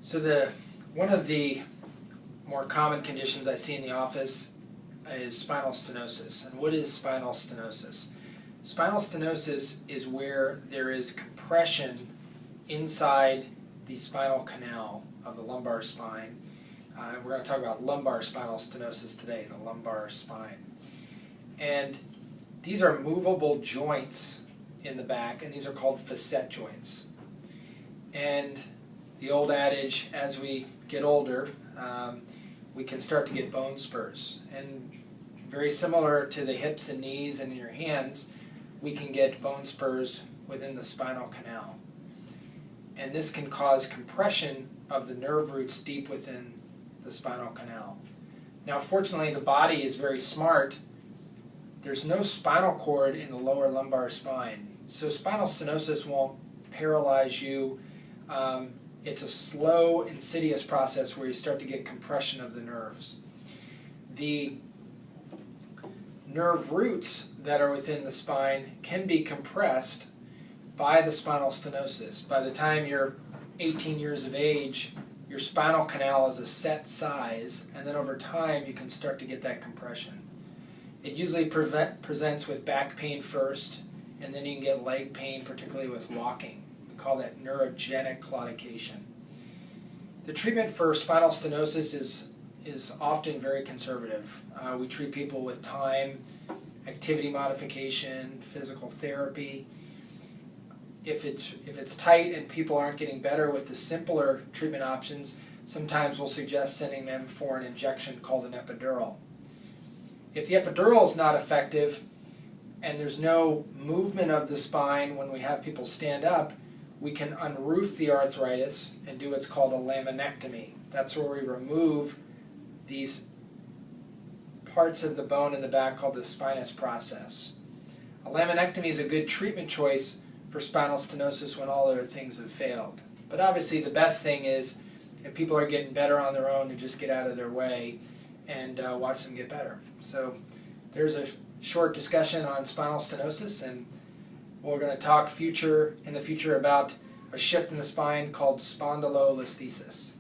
So one of the more common conditions I see in the office is spinal stenosis. And what is spinal stenosis? Spinal stenosis is where there is compression inside the spinal canal of the lumbar spine. We're going to talk about lumbar spinal stenosis today, the lumbar spine. And these are movable joints in the back, and these are called facet joints. And the old adage, as we get older, we can start to get bone spurs. And very similar to the hips and knees and in your hands, we can get bone spurs within the spinal canal. And this can cause compression of the nerve roots deep within the spinal canal. Now, fortunately, the body is very smart. There's no spinal cord in the lower lumbar spine. So spinal stenosis won't paralyze you. It's a slow, insidious process where you start to get compression of the nerves. The nerve roots that are within the spine can be compressed by the spinal stenosis. By the time you're 18 years of age, your spinal canal is a set size, and then over time you can start to get that compression. It usually presents with back pain first, and then you can get leg pain, particularly with walking. We call that neurogenic claudication. The treatment for spinal stenosis is often very conservative. We treat people with time, activity modification, physical therapy. If it's tight and people aren't getting better with the simpler treatment options, sometimes we'll suggest sending them for an injection called an epidural. If the epidural is not effective and there's no movement of the spine when we have people stand up, we can unroof the arthritis and do what's called a laminectomy. That's where we remove these parts of the bone in the back called the spinous process. A laminectomy is a good treatment choice for spinal stenosis when all other things have failed. But obviously the best thing is if people are getting better on their own to just get out of their way and watch them get better. So there's a short discussion on spinal stenosis, and we're going to talk in the future about a shift in the spine called spondylolisthesis.